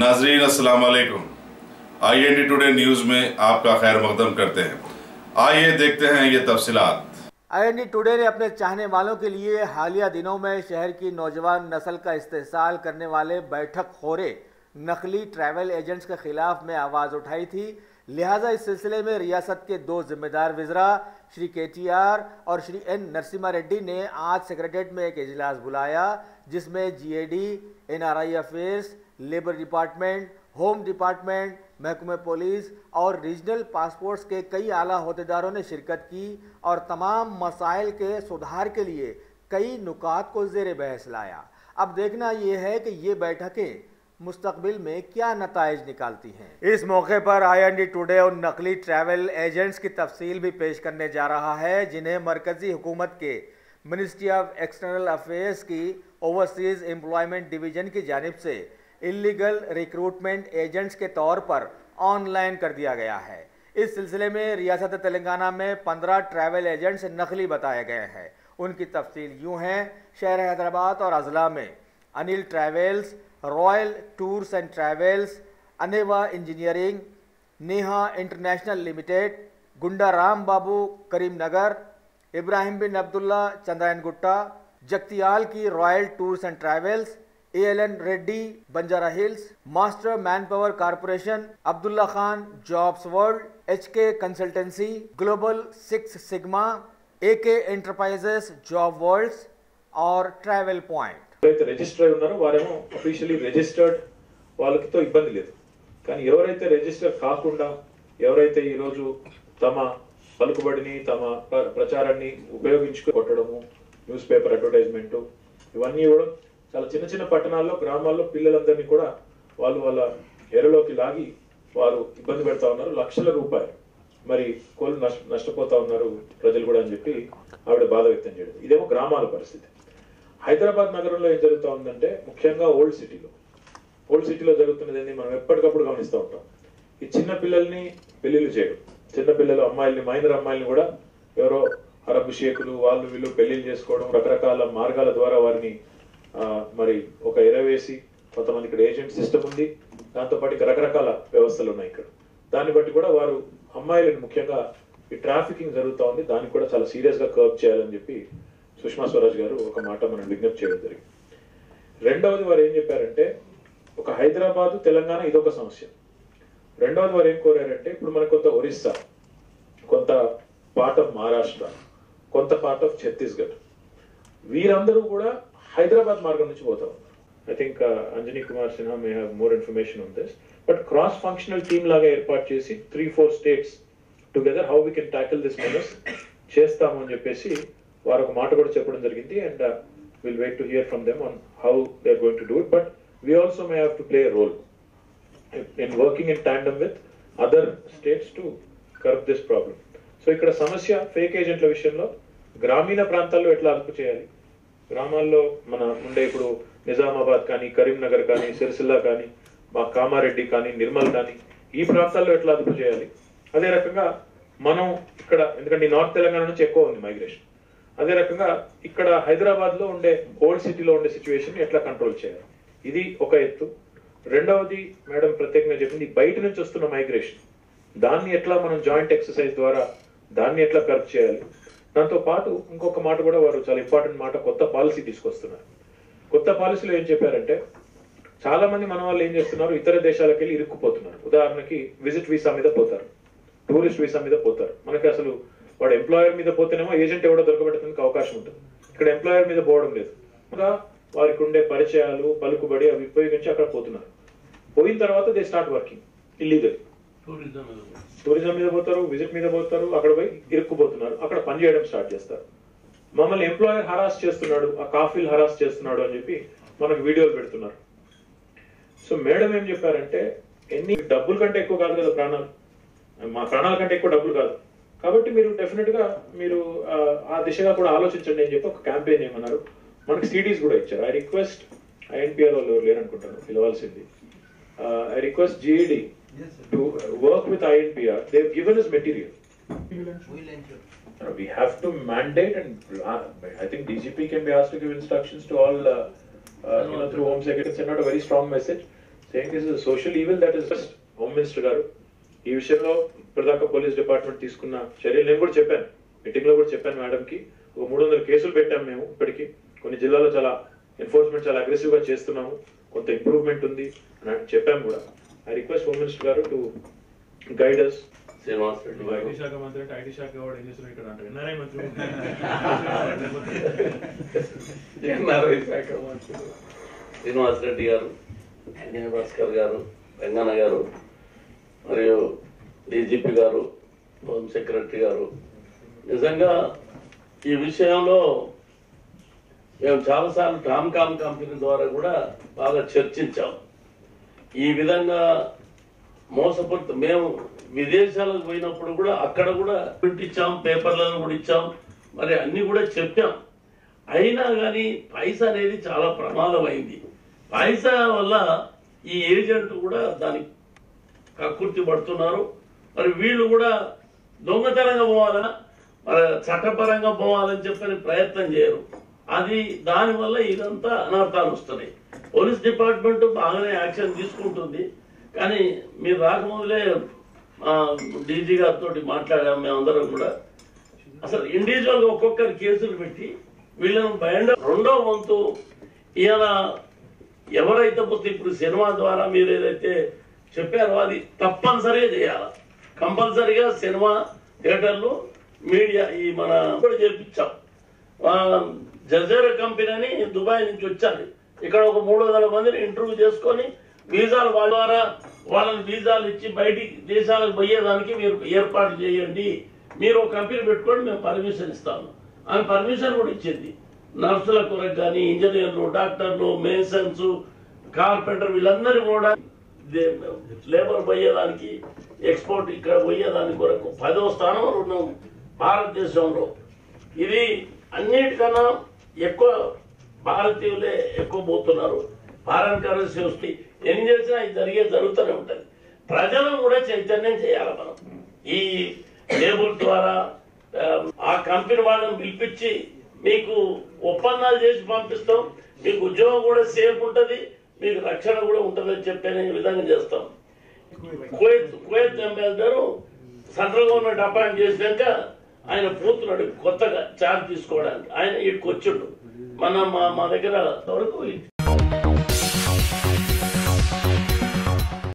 नाजरीन अस्सलाम वालेकुम। IND टुडे न्यूज़ में आपका खैर मकदम करते हैं। आइए देखते हैं ये तफसीलात। IND टुडे ने अपने चाहने वालों के लिए हालिया दिनों में शहर की नौजवान नस्ल का इस्तेहसाल करने वाले बैठक खोरे नकली ट्रैवल एजेंट्स के खिलाफ में आवाज़ उठाई थी। लिहाजा इस सिलसिले में रियासत के दो जिम्मेदार वज़रा श्री KTR और श्री N नरसिम्हा रेड्डी ने आज सेक्रेटेरिएट में एक इजलास बुलाया, जिसमें GAD, NRI affairs, labour department, home department, महकमे पुलिस और रीजनल पासपोर्ट्स के कई आला अहदेदारों ने शिरकत की और तमाम मसाइल के सुधार के लिए कई नुकात को ज़ेर बहस लाया। अब देखना ये है कि ये बैठकें मुस्तकबिल में क्या नताइज निकालती हैं। इस मौके पर IND टुडे उन नकली ट्रैवल एजेंट्स की तफसील भी पेश करने जा रहा है, जिन्हें मरकज़ी हुकूमत के मिनिस्ट्री ऑफ एक्सटर्नल अफेयर्स की ओवरसीज़ एम्प्लॉयमेंट डिवीज़न की जानिब से इलीगल रिक्रूटमेंट एजेंट्स के तौर पर ऑनलाइन कर दिया गया है। इस सिलसिले में रियासत तेलंगाना में 15 ट्रैवल एजेंट्स नकली बताए गए हैं। उनकी तफसील यूँ हैं: शहर हैदराबाद और अजला में Anil travels, royal tours and travels, अनेवा engineering, Neha international limited, Gunda Ram बाबू करीम नगर, इब्राहिम बिन अब्दुल्ला चंद्रायन गुट्टा, जगतियाल की royal tours and travels, ALN Reddy Banjara hills, master man power corporation, Abdullah Khan jobs world, HK consultancy, global 6 sigma, AK enterprises job world's और ట్రావెల్ పాయింట్. ఎవరైతే రిజిస్టర్ అయి ఉన్నారో వారేమో officially registered, వాళ్ళతో ఇబ్బంది లేదు. కానీ ఎవరైతే రిజిస్టర్ కాకుండా ఎవరైతే ఈరోజు తమ పలుకుబడిని తమ ప్రచారాన్ని ఉపయోగించుకోవడము, న్యూస్ పేపర్ అడ్వర్టైజ్మెంట్, ఇవన్నీ కూడా చాలా చిన్న చిన్న పట్టణాల్లో గ్రామాల్లో పిల్లలందరినీ కూడా వాళ్ళ ఎరలోకి లాగి వారు ఇబ్బంది పెడతా ఉన్నారు. లక్షల రూపాయలు మరి కోళ్ళు నష్టపోతా ఉన్నారు ప్రజలు కూడా అని చెప్పి ఆవిడ బాధ వ్యక్తం చేయడం. ఇదేమో గ్రామాల పరిస్థితి. హైదరాబాద్ నగరంలో ఏం జరుగుతూ ఉందంటే, ముఖ్యంగా ఓల్డ్ సిటీలో జరుగుతున్నది ఏంటి మనం ఎప్పటికప్పుడు గమనిస్తూ ఉంటాం. ఈ చిన్న పిల్లల్ని పెళ్లిళ్ళు చేయడం, చిన్న పిల్లలు అమ్మాయిల్ని, మైనర్ అమ్మాయిల్ని కూడా ఎవరో అరబ్ షేకులు వాళ్ళు వీళ్ళు పెళ్లిళ్ళు చేసుకోవడం, రకరకాల మార్గాల ద్వారా వారిని మరి ఒక ఎరవేసి, కొంతమంది ఇక్కడ ఏజెంట్ సిస్టమ్ ఉంది, దాంతోపాటు ఇంకా రకరకాల వ్యవస్థలు ఉన్నాయి ఇక్కడ. దాన్ని బట్టి కూడా వారు అమ్మాయిలను ముఖ్యంగా ఈ ట్రాఫికింగ్ జరుగుతూ ఉంది, దానికి కూడా చాలా సీరియస్ గా కర్బ్ చేయాలని చెప్పి సుష్మా స్వరాజ్ గారు ఒక మాట మనం విజ్ఞప్తి చేయడం జరిగింది. రెండవది వారు ఏం చెప్పారంటే, ఒక హైదరాబాద్ తెలంగాణ ఇదొక సమస్య. రెండవది వారు ఏం కోరారంటే, ఇప్పుడు మనకు కొంత ఒరిస్సా, కొంత పార్ట్ ఆఫ్ మహారాష్ట్ర, కొంత పార్ట్ ఆఫ్ ఛత్తీస్గఢ్, వీరందరూ కూడా హైదరాబాద్ మార్గం నుంచి పోతా ఉన్నారు. I think Anjani Kumar Sinha may have more information on this, but cross-functional team లాగా ఏర్పాటు చేసి 3-4 states together how we can tackle this menace చేస్తాము అని చెప్పేసి వారు ఒక మాట కూడా చెప్పడం జరిగింది. and we'll wait to hear from them on how they're going to do it, but we also may have to play a role in working in tandem with other states to curb this problem. So ఇక్కడ సమస్య fake ఏజెంట్ల విషయంలో గ్రామీణ ప్రాంతాల్లో ఎట్లా అదుపు చేయాలి, గ్రామాల్లో మన ఉండే ఇప్పుడు నిజామాబాద్ కానీ, కరీంనగర్ కానీ, సిరిసిల్ల కానీ, మా కామారెడ్డి కానీ, నిర్మల్ కానీ, ఈ ప్రాంతాల్లో ఎట్లా అదుపు చేయాలి. అదే రకంగా మనం ఇక్కడ, ఎందుకంటే నార్త్ తెలంగాణ నుంచి ఎక్కువ ఉంది మైగ్రేషన్, అదే రకంగా ఇక్కడ హైదరాబాద్ లో ఉండే ఓల్డ్ సిటీలో ఉండే సిచ్యువేషన్ ఎట్లా కంట్రోల్ చేయాలి, ఇది ఒక ఎత్తు. రెండవది మేడం ప్రత్యేకంగా చెప్పింది, బయట నుంచి వస్తున్న మైగ్రేషన్, దాన్ని ఎట్లా మనం జాయింట్ ఎక్సర్సైజ్ ద్వారా దాన్ని ఎట్లా కర్బ్ చేయాలి. దాంతో పాటు ఇంకొక మాట కూడా వారు చాలా ఇంపార్టెంట్ మాట, కొత్త పాలసీ తీసుకొస్తున్నారు. కొత్త పాలసీలో ఏం చెప్పారంటే, చాలా మంది మన వాళ్ళు ఏం చేస్తున్నారు, ఇతర దేశాలకు వెళ్ళి ఇరుక్కుపోతున్నారు. ఉదాహరణకి విజిట్ వీసా మీద పోతారు, టూరిస్ట్ వీసా మీద పోతారు. మనకి అసలు వాడు ఎంప్లాయర్ మీద పోతేనేమో ఏజెంట్ ఎవడో దొరకబెట్టడానికి అవకాశం ఉంటుంది. ఇక్కడ ఎంప్లాయర్ మీద పోవడం లేదు, ఇంకా వారికి ఉండే పరిచయాలు, పలుకుబడి అవి ఉపయోగించి అక్కడ పోతున్నారు. పోయిన తర్వాత they start working illegal. Tourism మీద పోతారు, విజిట్ మీద పోతారు, అక్కడ పోయి ఇరుక్కుపోతున్నారు, అక్కడ పని చేయడం స్టార్ట్ చేస్తారు. మమ్మల్ని ఎంప్లాయర్ హరాస్ చేస్తున్నాడు, ఆ కాఫీలు హరాస్ చేస్తున్నాడు అని చెప్పి మనకు వీడియోలు పెడుతున్నారు. సో మేడం ఏం చెప్పారంటే, ఎన్ని డబ్బుల కంటే ఎక్కువ కాదు కదా ప్రాణాలు, మా ప్రాణాల కంటే ఎక్కువ డబ్బులు కాదు, కాబట్టి మీరు డెఫినెట్ గా మీరు ఆ దిశగా కూడా ఆలోచించండి అని చెప్పి ఒక క్యాంపెయిన్ ఏమన్నారు. మనకి సిడీస్ కూడా ఇచ్చారు. ఐ రిక్వెస్ట్ INPR వాళ్ళు ఎవరు లేరనుకుంటాను పిలవాల్సింది. I request GAD to work with INPR. They've given us material. We have to mandate, and I think DGP can be asked to give instructions to all, through Home Secretary, send out a very strong message saying this is a social evil that is just home minister గారు ఈ విషయంలో ఇప్పటిదాకా police department తీసుకున్న చర్యలు నేను కూడా చెప్పాను, meeting లో కూడా చెప్పాను మేడం కి. ఒక 300 కేసులు పెట్టాము మేము ఇప్పటికి. కొన్ని జిల్లాలో చాలా ఎన్ఫోర్స్మెంట్ చాలా అగ్రెసివ్ గా చేస్తున్నాము, కొంత ఇంప్రూవ్మెంట్ ఉంది అని చెప్పాము కూడా. ఐ రిక్వెస్ట్ హోమ్ మినిస్టర్ గారు to guide us. Srinivas Reddy గారు ఐటీ శాఖ మంత్రి అంటే ఐటీ శాఖ వాడు ఏం చేస్తున్నారు ఇక్కడ అంటే ఎన్ఆర్ఐ మంత్రి ఎన్ఆర్ఐ శాఖ మంత్రి శ్రీనివాస్ రెడ్డి గారు, భాస్కర్ గారు, వెంగన్న గారు, మరియు డీజీపీ గారు, హోమ్ సెక్రటరీ గారు, నిజంగా ఈ విషయంలో మేము చాలాసార్లు టామ్కామ్ కంపెనీ ద్వారా కూడా బాగా చర్చించాం. ఈ విధంగా మోసపడుతూ మేము విదేశాలకు పోయినప్పుడు కూడా అక్కడ కూడా ఇచ్చాం, పేపర్లను కూడా ఇచ్చాం, మరి అన్ని కూడా చెప్పాం. అయినా కానీ పైసా అనేది చాలా ప్రమాదం అయింది. పైసా వల్ల ఈ ఏజెంట్ కూడా దానికి కక్కుర్తి పడుతున్నారు. మరి వీళ్ళు కూడా దొంగతనంగా పోవాలా, మరి చట్టపరంగా పోవాలని చెప్పని ప్రయత్నం చేయరు. అది దానివల్ల ఇదంతా అనర్థాలు వస్తున్నాయి. పోలీస్ డిపార్ట్మెంట్ బాగానే యాక్షన్ తీసుకుంటుంది, కానీ మీరు రాకముందులే డీజీ గారితో మాట్లాడాము మేమందరం కూడా. అసలు ఇండివిజువల్ గా ఒక్కొక్కరి కేసులు పెట్టి వీళ్ళను రెండో వంతు ఇవాళ ఎవరైతే పోతే ఇప్పుడు సినిమా ద్వారా మీరు ఏదైతే చెప్పారో అది తప్పనిసరిగా చేయాలి. కంపల్సరిగా సినిమా థియేటర్లు మీడియా ఈ మన కూడా చేపించాం. జజీరా కంపెనీ అని దుబాయ్ నుంచి వచ్చారు. ఇక్కడ ఒక 300 మందిని ఇంటర్వ్యూ చేసుకొని వీసాలు వాళ్ళ ద్వారా వాళ్ళని వీసాలు ఇచ్చి బయటికి దేశాలకు పోయేదానికి మీరు ఏర్పాటు చేయండి, మీరు ఒక కంపెనీ పెట్టుకొని మేము పర్మిషన్ ఇస్తాము. ఆమె పర్మిషన్ కూడా ఇచ్చింది. నర్సుల కొరకు కానీ ఇంజనీర్లు, డాక్టర్లు, మేసన్స్, కార్పెంటర్ వీళ్ళందరూ కూడా లేబర్ పోయేదానికి ఎక్స్పోర్ట్ ఇక్కడ పోయేదాని కొరకు 10వ స్థానంలో ఉన్నాం భారతదేశంలో. ఇది అన్నిటికన్నా ఎక్కువ భారతీయులే ఎక్కువ పోతున్నారు. ఫారెన్ కరెన్సీ వస్తే ఏం చేసినా ఇది జరుగుతూనే ఉంటది. ప్రజలను కూడా చైతన్యం చేయాలి మనం. ఈ లేబుల్ ద్వారా ఆ కంపెనీ వాళ్ళని పిలిపించి మీకు ఒప్పందాలు చేసి పంపిస్తాం, మీకు ఉద్యోగం కూడా సేఫ్ ఉంటది, మీకు రక్షణ కూడా ఉంటదని చెప్పే విధంగా చేస్తాం. Kuwait ambassador central government appoint చేసినాక ఆయన పోతున్నాడు కొత్తగా చార్జ్ తీసుకోవడానికి. ఆయన ఇక్కడికి వచ్చిండు. మన మా దగ్గర వరకు